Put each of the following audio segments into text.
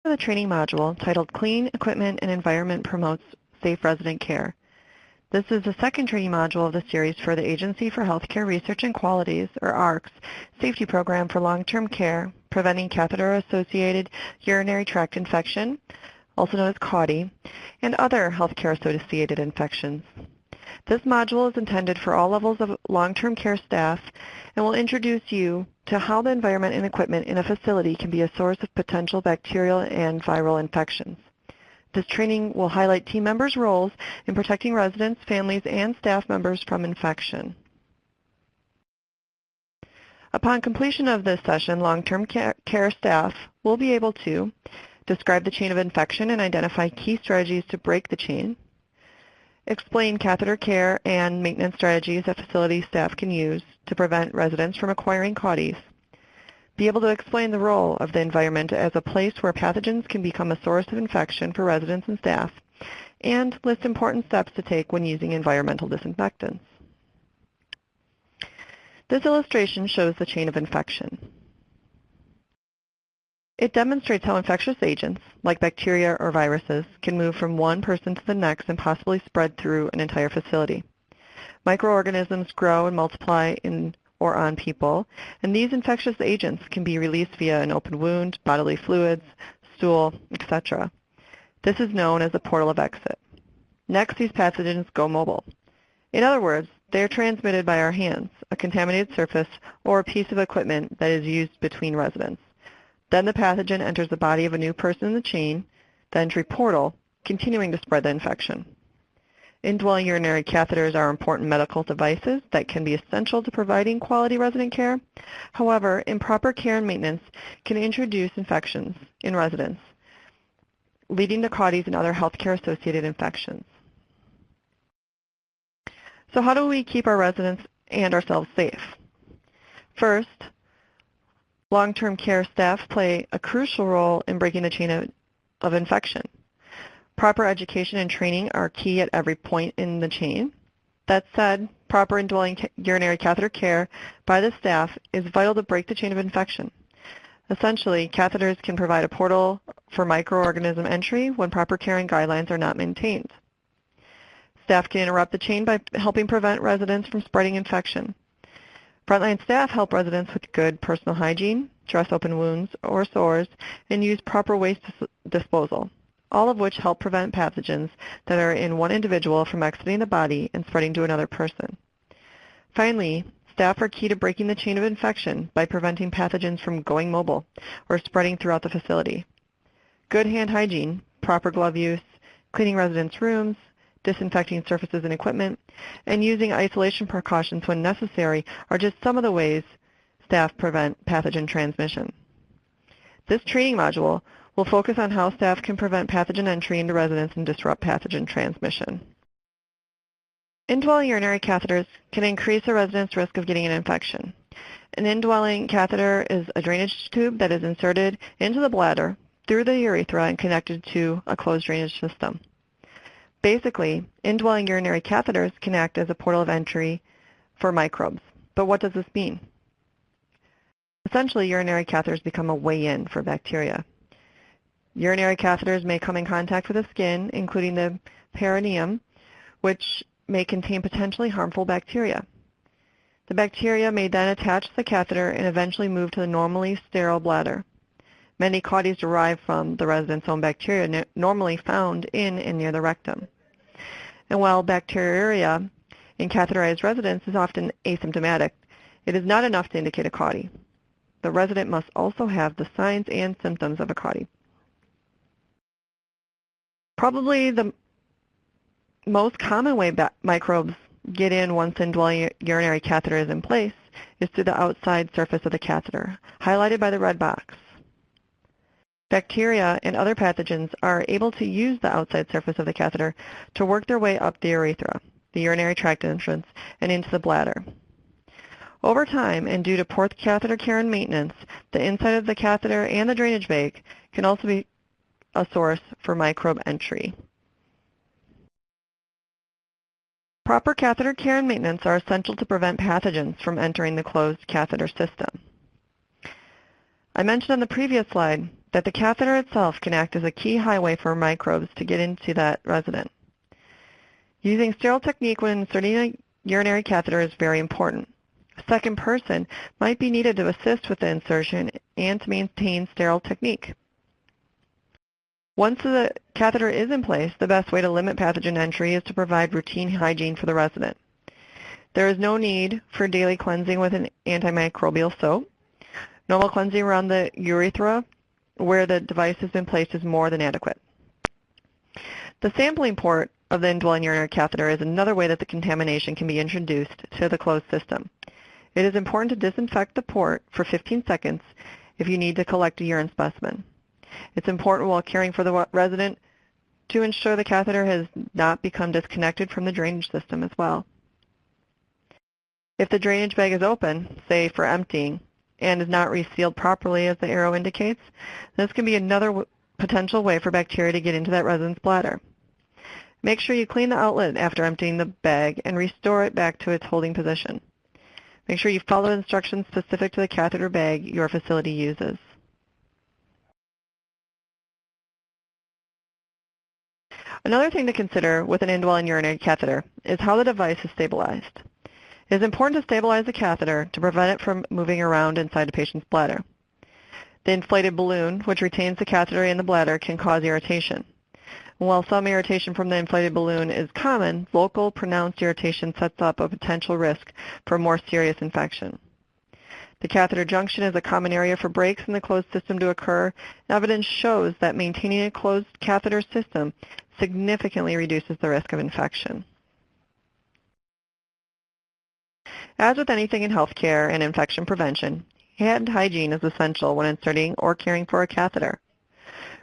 The training module titled Clean Equipment and Environment Promotes Safe Resident Care. This is the second training module of the series for the Agency for Healthcare Research and Quality's, or AHRQ's, safety program for long-term care, preventing catheter-associated urinary tract infection, also known as CAUTI, and other healthcare-associated infections. This module is intended for all levels of long-term care staff and will introduce you to how the environment and equipment in a facility can be a source of potential bacterial and viral infections. This training will highlight team members' roles in protecting residents, families, and staff members from infection. Upon completion of this session, long-term care staff will be able to describe the chain of infection and identify key strategies to break the chain, explain catheter care and maintenance strategies that facility staff can use to prevent residents from acquiring CAUTIs, be able to explain the role of the environment as a place where pathogens can become a source of infection for residents and staff, and list important steps to take when using environmental disinfectants. This illustration shows the chain of infection. It demonstrates how infectious agents, like bacteria or viruses, can move from one person to the next and possibly spread through an entire facility. Microorganisms grow and multiply in or on people, and these infectious agents can be released via an open wound, bodily fluids, stool, etc. This is known as the portal of exit. Next, these pathogens go mobile. In other words, they are transmitted by our hands, a contaminated surface, or a piece of equipment that is used between residents. Then the pathogen enters the body of a new person in the chain, the entry portal, continuing to spread the infection. Indwelling urinary catheters are important medical devices that can be essential to providing quality resident care. However, improper care and maintenance can introduce infections in residents, leading to CAUTIs and other healthcare-associated infections. So how do we keep our residents and ourselves safe? First, long-term care staff play a crucial role in breaking the chain of infection. Proper education and training are key at every point in the chain. That said, proper indwelling urinary catheter care by the staff is vital to break the chain of infection. Essentially, catheters can provide a portal for microorganism entry when proper care and guidelines are not maintained. Staff can interrupt the chain by helping prevent residents from spreading infection. Frontline staff help residents with good personal hygiene, dress open wounds or sores, and use proper waste disposal, all of which help prevent pathogens that are in one individual from exiting the body and spreading to another person. Finally, staff are key to breaking the chain of infection by preventing pathogens from going mobile or spreading throughout the facility. Good hand hygiene, proper glove use, cleaning residents' rooms, disinfecting surfaces and equipment, and using isolation precautions when necessary are just some of the ways staff prevent pathogen transmission. This training module will focus on how staff can prevent pathogen entry into residents and disrupt pathogen transmission. Indwelling urinary catheters can increase a resident's risk of getting an infection. An indwelling catheter is a drainage tube that is inserted into the bladder through the urethra and connected to a closed drainage system. Basically, indwelling urinary catheters can act as a portal of entry for microbes. But what does this mean? Essentially, urinary catheters become a way in for bacteria. Urinary catheters may come in contact with the skin, including the perineum, which may contain potentially harmful bacteria. The bacteria may then attach to the catheter and eventually move to the normally sterile bladder. Many CAUTIs derive from the resident's own bacteria normally found in and near the rectum. And while bacteriuria in catheterized residents is often asymptomatic, it is not enough to indicate a CAUTI. The resident must also have the signs and symptoms of a CAUTI. Probably the most common way microbes get in once the indwelling urinary catheter is in place is through the outside surface of the catheter, highlighted by the red box. Bacteria and other pathogens are able to use the outside surface of the catheter to work their way up the urethra, the urinary tract entrance, and into the bladder. Over time, and due to poor catheter care and maintenance, the inside of the catheter and the drainage bag can also be a source for microbe entry. Proper catheter care and maintenance are essential to prevent pathogens from entering the closed catheter system. I mentioned on the previous slide that the catheter itself can act as a key highway for microbes to get into that resident. Using sterile technique when inserting a urinary catheter is very important. A second person might be needed to assist with the insertion and to maintain sterile technique. Once the catheter is in place, the best way to limit pathogen entry is to provide routine hygiene for the resident. There is no need for daily cleansing with an antimicrobial soap. Normal cleansing around the urethra where the device has been placed is more than adequate. The sampling port of the indwelling urinary catheter is another way that the contamination can be introduced to the closed system. It is important to disinfect the port for 15 seconds if you need to collect a urine specimen. It's important while caring for the resident to ensure the catheter has not become disconnected from the drainage system as well. If the drainage bag is open, say for emptying, and is not resealed properly as the arrow indicates, this can be another potential way for bacteria to get into that resident's bladder. Make sure you clean the outlet after emptying the bag and restore it back to its holding position. Make sure you follow instructions specific to the catheter bag your facility uses. Another thing to consider with an indwelling urinary catheter is how the device is stabilized. It is important to stabilize the catheter to prevent it from moving around inside the patient's bladder. The inflated balloon, which retains the catheter in the bladder, can cause irritation. While some irritation from the inflated balloon is common, local pronounced irritation sets up a potential risk for more serious infection. The catheter junction is a common area for breaks in the closed system to occur. Evidence shows that maintaining a closed catheter system significantly reduces the risk of infection. As with anything in healthcare and infection prevention, hand hygiene is essential when inserting or caring for a catheter.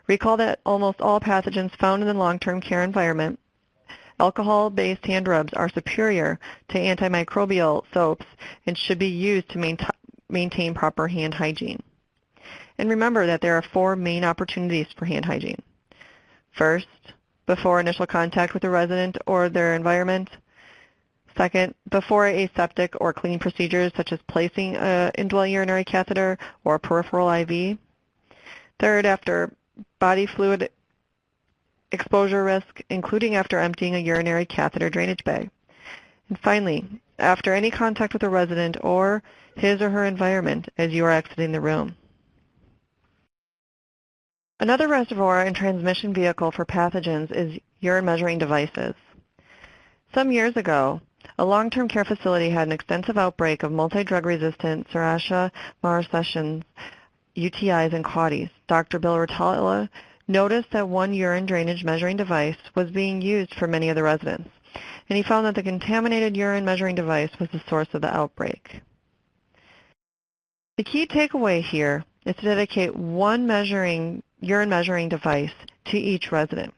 Recall that almost all pathogens found in the long-term care environment, alcohol-based hand rubs are superior to antimicrobial soaps and should be used to maintain proper hand hygiene. And remember that there are 4 main opportunities for hand hygiene. First, before initial contact with the resident or their environment. Second, before aseptic or cleaning procedures such as placing an indwelling urinary catheter or a peripheral IV. Third, after body fluid exposure risk, including after emptying a urinary catheter drainage bag. And finally, after any contact with a resident or his or her environment as you are exiting the room. Another reservoir and transmission vehicle for pathogens is urine measuring devices. Some years ago, a long-term care facility had an extensive outbreak of multi-drug resistant Serratia marcescens, UTIs, and CAUTIs. Dr. Bill Rotella noticed that one urine drainage measuring device was being used for many of the residents, and he found that the contaminated urine measuring device was the source of the outbreak. The key takeaway here is to dedicate one urine measuring device to each resident.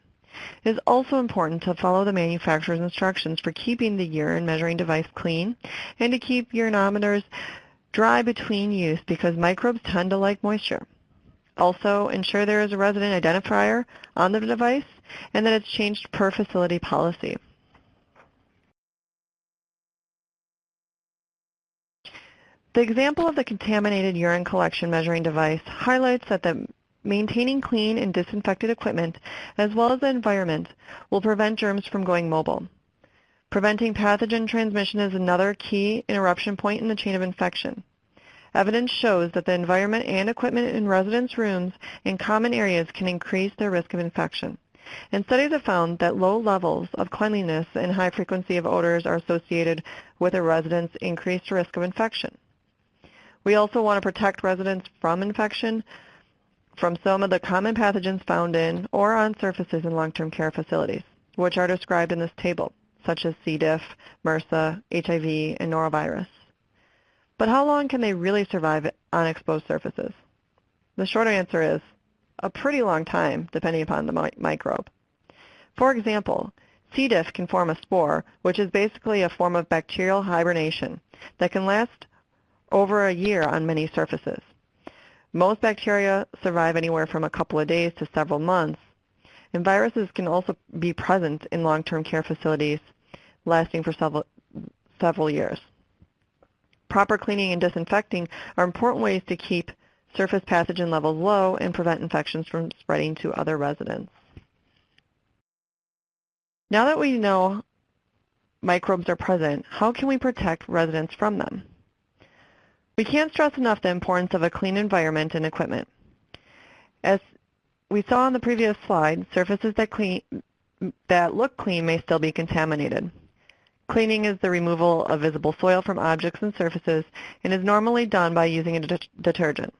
It is also important to follow the manufacturer's instructions for keeping the urine measuring device clean and to keep urinometers dry between use because microbes tend to like moisture. Also, ensure there is a resident identifier on the device and that it's changed per facility policy. The example of the contaminated urine collection measuring device highlights that maintaining clean and disinfected equipment as well as the environment will prevent germs from going mobile. Preventing pathogen transmission is another key interruption point in the chain of infection. Evidence shows that the environment and equipment in residents' rooms and common areas can increase their risk of infection. And studies have found that low levels of cleanliness and high frequency of odors are associated with a resident's increased risk of infection. We also want to protect residents from infection from some of the common pathogens found in or on surfaces in long-term care facilities, which are described in this table, such as C. diff, MRSA, HIV, and norovirus. But how long can they really survive on exposed surfaces? The short answer is a pretty long time, depending upon the microbe. For example, C. diff can form a spore, which is basically a form of bacterial hibernation that can last over a year on many surfaces. Most bacteria survive anywhere from a couple of days to several months, and viruses can also be present in long-term care facilities, lasting for several years. Proper cleaning and disinfecting are important ways to keep surface pathogen levels low and prevent infections from spreading to other residents. Now that we know microbes are present, how can we protect residents from them? We can't stress enough the importance of a clean environment and equipment. As we saw on the previous slide, surfaces that look clean may still be contaminated. Cleaning is the removal of visible soil from objects and surfaces and is normally done by using a detergent.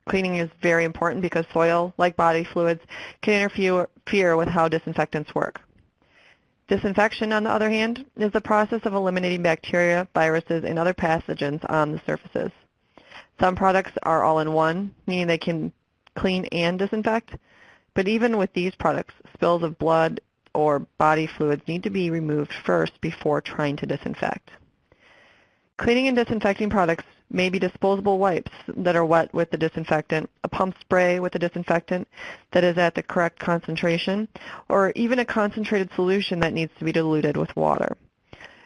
Cleaning is very important because soil, like body fluids, can interfere with how disinfectants work. Disinfection, on the other hand, is the process of eliminating bacteria, viruses, and other pathogens on the surfaces. Some products are all-in-one, meaning they can clean and disinfect, but even with these products, spills of blood or body fluids need to be removed first before trying to disinfect. Cleaning and disinfecting products may be disposable wipes that are wet with the disinfectant, a pump spray with the disinfectant that is at the correct concentration, or even a concentrated solution that needs to be diluted with water.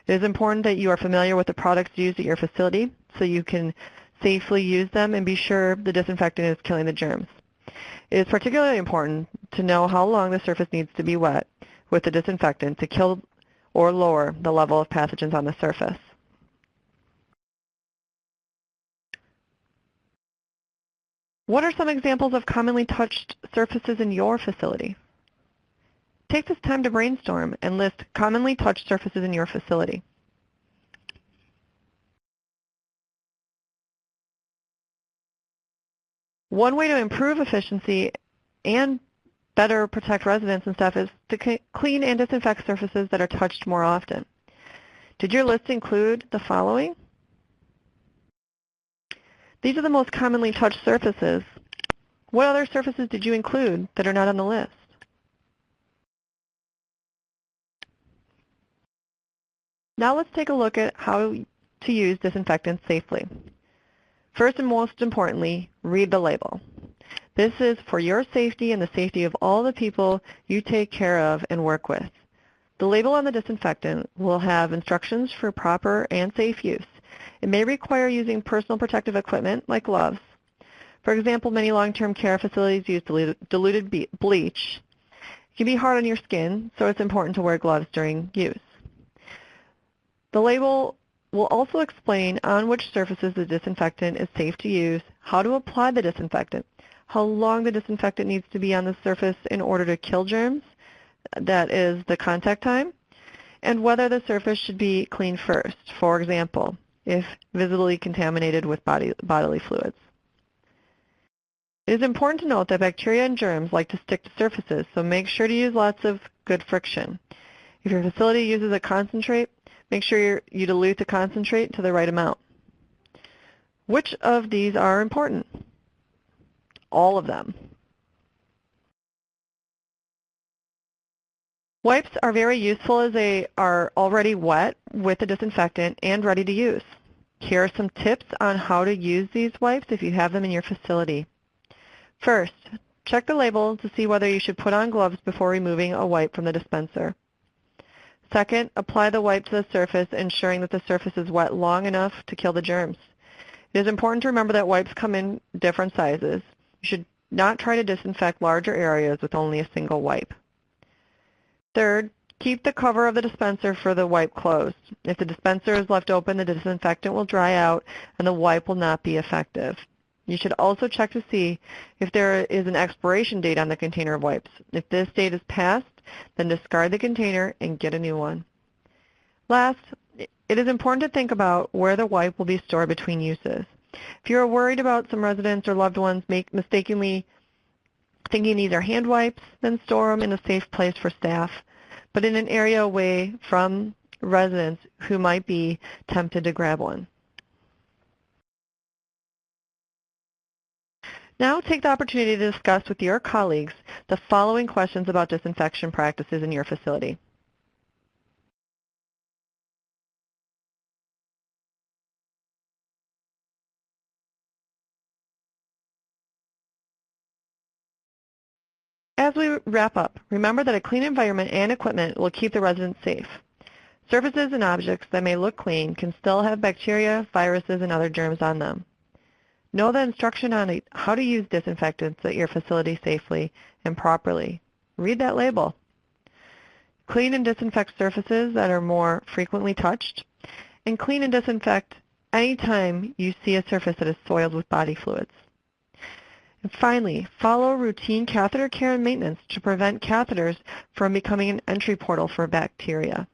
It is important that you are familiar with the products used at your facility so you can safely use them and be sure the disinfectant is killing the germs. It is particularly important to know how long the surface needs to be wet with the disinfectant to kill or lower the level of pathogens on the surface. What are some examples of commonly touched surfaces in your facility? Take this time to brainstorm and list commonly touched surfaces in your facility. One way to improve efficiency and better protect residents and staff is to clean and disinfect surfaces that are touched more often. Did your list include the following? These are the most commonly touched surfaces. What other surfaces did you include that are not on the list? Now let's take a look at how to use disinfectants safely. First and most importantly, read the label. This is for your safety and the safety of all the people you take care of and work with. The label on the disinfectant will have instructions for proper and safe use. It may require using personal protective equipment like gloves. For example, many long-term care facilities use diluted bleach. It can be hard on your skin, so it's important to wear gloves during use. The label will also explain on which surfaces the disinfectant is safe to use, how to apply the disinfectant, how long the disinfectant needs to be on the surface in order to kill germs, that is the contact time, and whether the surface should be cleaned first, for example, if visibly contaminated with bodily fluids. It is important to note that bacteria and germs like to stick to surfaces, so make sure to use lots of good friction. If your facility uses a concentrate, make sure you dilute the concentrate to the right amount. Which of these are important? All of them. Wipes are very useful as they are already wet with the disinfectant and ready to use. Here are some tips on how to use these wipes if you have them in your facility. First, check the label to see whether you should put on gloves before removing a wipe from the dispenser. Second, apply the wipe to the surface, ensuring that the surface is wet long enough to kill the germs. It is important to remember that wipes come in different sizes. You should not try to disinfect larger areas with only a single wipe. Third, keep the cover of the dispenser for the wipe closed. If the dispenser is left open, the disinfectant will dry out and the wipe will not be effective. You should also check to see if there is an expiration date on the container of wipes. If this date is passed, then discard the container and get a new one. Last, it is important to think about where the wipe will be stored between uses. If you are worried about some residents or loved ones mistakenly thinking these are hand wipes, then store them in a safe place for staff, but in an area away from residents who might be tempted to grab one. Now take the opportunity to discuss with your colleagues the following questions about disinfection practices in your facility. As we wrap up, remember that a clean environment and equipment will keep the residents safe. Surfaces and objects that may look clean can still have bacteria, viruses, and other germs on them. Know the instruction on how to use disinfectants at your facility safely and properly. Read that label. Clean and disinfect surfaces that are more frequently touched, and clean and disinfect anytime you see a surface that is soiled with body fluids. And finally, follow routine catheter care and maintenance to prevent catheters from becoming an entry portal for bacteria.